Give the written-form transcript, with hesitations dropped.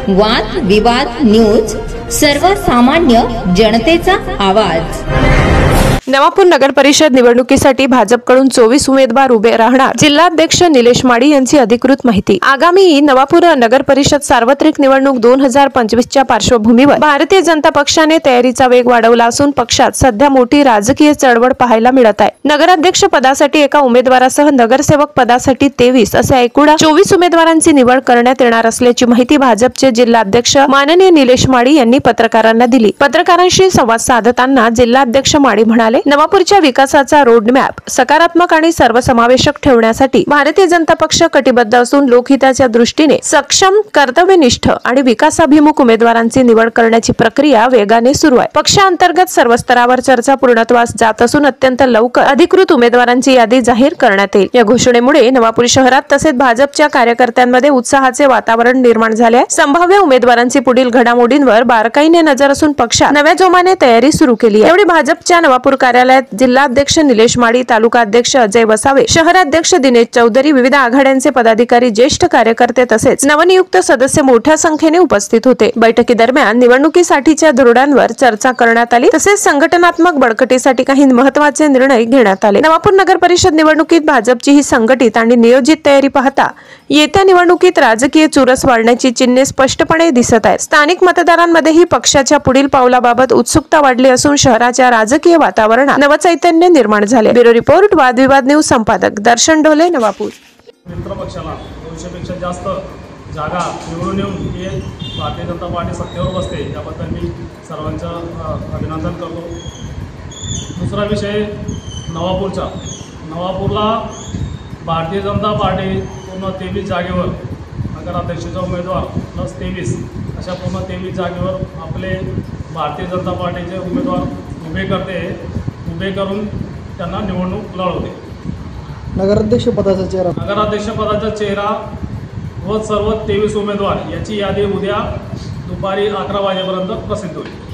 वाद विवाद न्यूज, सर्वसामान्य जनतेचा आवाज। नवापूर नगर परिषद निवडणुकीसाठी भाजपकडून 24 उमेदवार उभे राहणार। जिल्हाध्यक्ष निलेश माडी यांची अधिकृत माहिती। आगामी नवापूर नगर परिषद सार्वत्रिक निवडणूक 2025च्या पार्श्वभूमीवर भारतीय जनता पक्षाने तयारीचा वेग वाढवला असून पक्षात सध्या मोठी राजकीय चळवळ पाहायला मिळत आहे। नगराध्यक्ष पदासाठी एका उमेदवारासह नगरसेवक पदासाठी 23 असे एकूण 24 उमेदवारांची निवड करण्यात येणार असल्याची माहिती भाजपचे जिल्हाध्यक्ष माननीय निलेश माडी यांनी पत्रकारांना दिली। पत्रकारांशी संवाद साधताना जिल्हाध्यक्ष माडी म्हणाले, नवापूरच्या विकासाचा रोडमॅप सकारात्मक आणि सर्वसमावेशक ठेवण्यासाठी भारतीय जनता पक्ष कटिबद्ध असून लोकहिताच्या दृष्टीने सक्षम, कर्तव्यनिष्ठ आणि विकासाभिमुख उमेदवारांची निवड करण्याची प्रक्रिया वेगाने सुरू आहे। पक्षांतर्गत सर्व स्तरावर चर्चा पूर्णत्वास जात असून अत्यंत लवकर अधिकृत उमेदवारांची यादी जाहीर करण्यात येईल। या घोषणेमुळे नवापूर शहरात तसेच भाजपच्या कार्यकर्त्यांमध्ये उत्साहाचे वातावरण निर्माण झाले आहे। संभाव्य उमेदवारांची पुढील घडामोडींवर बारकाईने नजर असून पक्षा नव्या जोमाने तयारी सुरू केली आहे। एवढी भाजपच्या नवापूर कार्यालयात जिल्हाध्यक्ष निलेश माडी, तालुका अध्यक्ष अजय वसावे, शहराध्यक्ष दिनेश चौधरी, विविध आघाड्यांचे पदाधिकारी, ज्येष्ठ कार्यकर्ते तसेच नवनियुक्त सदस्य मोठ्या संख्येने उपस्थित होते। बैठकीदरम्यान निवडणुकीसाठीच्या धोरणांवर चर्चा करण्यात आली तसेच संघटनात्मक बळकटीसाठी काही महत्त्वाचे निर्णय घेण्यात आले। नवापूर नगर परिषद निवडणुकीत भाजपची ही संघटित आणि नियोजित तयारी पाहता येत्या निवडणुकीत राजकीय चुरस वाढण्याची चिन्हे स्पष्टपणे दिसत आहेत। स्थानिक मतदारांमध्येही पक्षाच्या पुढील पावलाबाबत उत्सुकता वाढली असून शहराच्या राजकीय वातावरणात नवचैतन्य निर्माण झाले। ब्युरो रिपोर्ट, वादविवाद न्यूज, संपादक दर्शन ढोले, नवापूर। मित्र पक्षाला 200 पेक्षा जास्त जागा निवडून येऊन भारतीय जनता पार्टी सत्तेवर बसते याबद्दल मी सर्वांचं अभिनंदन करतो। दुसरा विषय नवापूरला भारतीय जनता पार्टी पूर्ण 23 जागेवर नगराध्यक्षाचा उमेदवार प्लस 23 अशा पूर्ण 23 जागेवर आपले भारतीय जनता पार्टीचे उमेदवार उभे करून त्यांना निवडणूक लढवते। नगराध्यक्ष पदाचा चेहरा व सर्व 23 उमेदवार याची यादी उद्या दुपारी 11 वाजेपर्यंत प्रसिद्ध होईल।